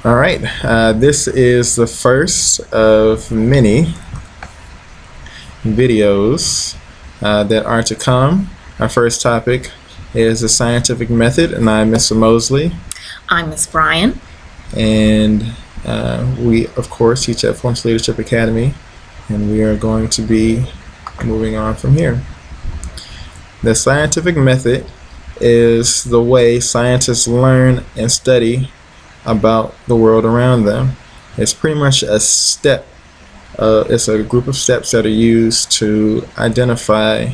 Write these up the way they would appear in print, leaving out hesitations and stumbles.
All right, this is the first of many videos that are to come. Our first topic is the scientific method, and I'm Mr. Mosley. I'm Ms. Bryan. And we, of course, teach at Florence Leadership Academy, and we are going to be moving on from here. The scientific method is the way scientists learn and study about the world around them. It's pretty much a step. It's a group of steps that are used to identify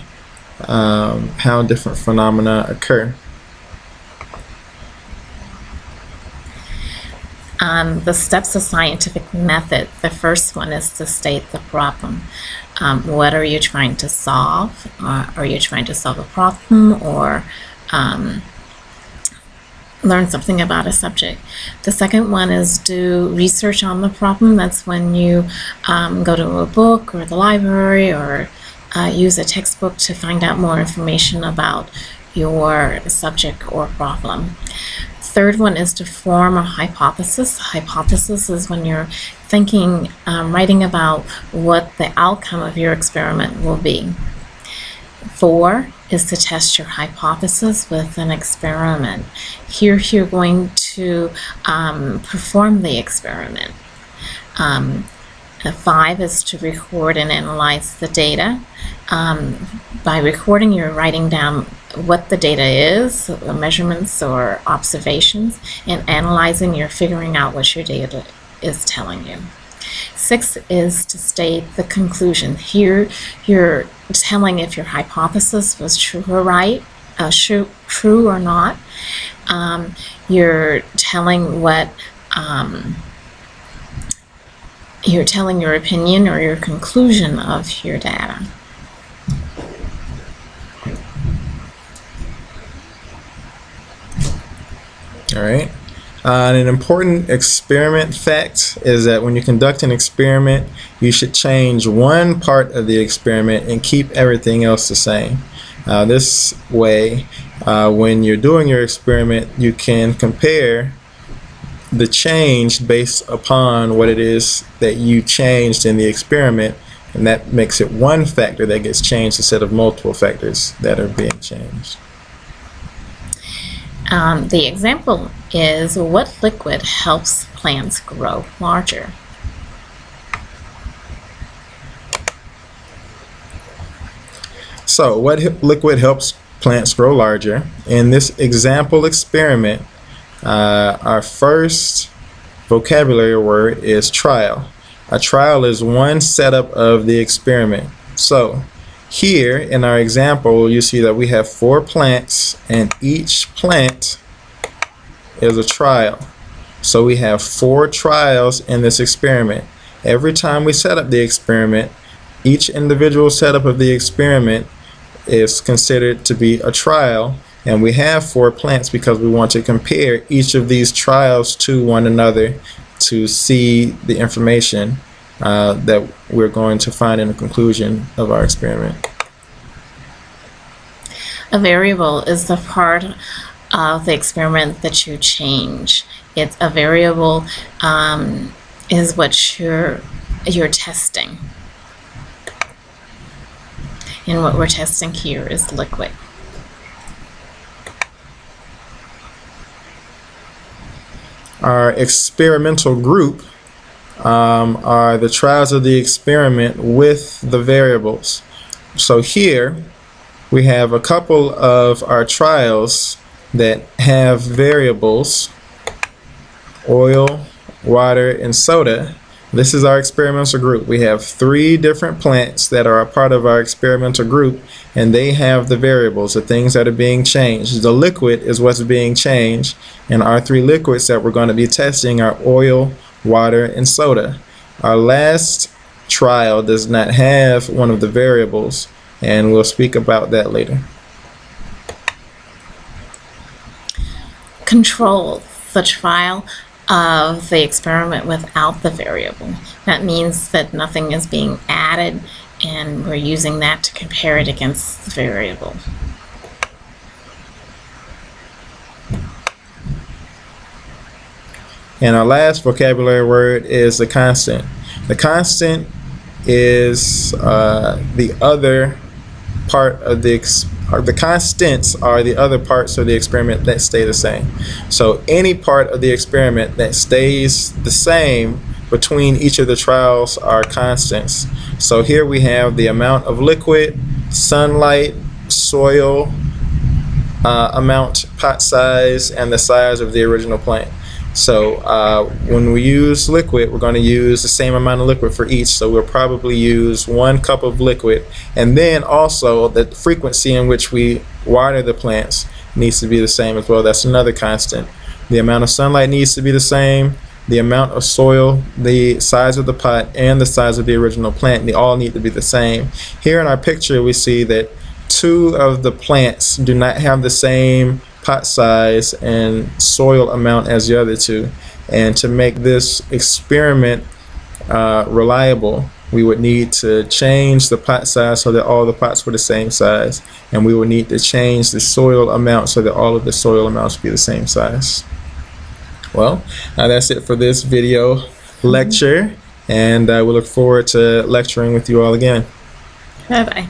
how different phenomena occur. The steps of scientific method, the first one is to state the problem. What are you trying to solve? Are you trying to solve a problem or learn something about a subject? The second one is do research on the problem. That's when you go to a book or the library or use a textbook to find out more information about your subject or problem. Third one is to form a hypothesis. Hypothesis is when you're thinking, writing about what the outcome of your experiment will be. 4 is to test your hypothesis with an experiment. Here you're going to perform the experiment. 5 is to record and analyze the data. By recording, you're writing down what the data is, measurements or observations, and analyzing, you're figuring out what your data is telling you. 6 is to state the conclusion. Here you're telling if your hypothesis was true or right, true or not. You're telling what you're telling your opinion or your conclusion of your data. All right. An important experiment fact is that when you conduct an experiment, you should change one part of the experiment and keep everything else the same. This way, when you're doing your experiment, you can compare the change based upon what it is that you changed in the experiment, and that makes it one factor that gets changed instead of multiple factors that are being changed. The example is, what liquid helps plants grow larger? So, what liquid helps plants grow larger? In this example experiment, our first vocabulary word is trial. A trial is one setup of the experiment. So, here in our example, you see that we have 4 plants, and each plant is a trial. So we have 4 trials in this experiment. Every time we set up the experiment, each individual setup of the experiment is considered to be a trial, and we have 4 plants because we want to compare each of these trials to one another to see the information that we're going to find in the conclusion of our experiment. A variable is the part of the experiment that you change. It's a variable is what you're testing. And what we're testing here is liquid. Our experimental group are the trials of the experiment with the variables. So here we have a couple of our trials that have variables: oil, water, and soda. This is our experimental group. We have 3 different plants that are a part of our experimental group, and they have the variables, the things that are being changed. The liquid is what's being changed, and our 3 liquids that we're going to be testing are oil, water, and soda. Our last trial does not have one of the variables, and we'll speak about that later. Control, the trial of the experiment without the variable. That means that nothing is being added, and we're using that to compare it against the variable. And our last vocabulary word is the constant. The constant is the other part of the constants are the other parts of the experiment that stay the same. So any part of the experiment that stays the same between each of the trials are constants. So here we have the amount of liquid, sunlight, soil amount, pot size, and the size of the original plant. So when we use liquid, we're going to use the same amount of liquid for each. So we'll probably use 1 cup of liquid, and then also the frequency in which we water the plants needs to be the same as well. That's another constant. The amount of sunlight needs to be the same. The amount of soil, the size of the pot, and the size of the original plant, they all need to be the same. Here in our picture, we see that 2 of the plants do not have the same pot size and soil amount as the other 2. And to make this experiment reliable, we would need to change the pot size so that all the pots were the same size, and we would need to change the soil amount so that all of the soil amounts be the same size. Well, that's it for this video lecture, and we look forward to lecturing with you all again. Bye-bye.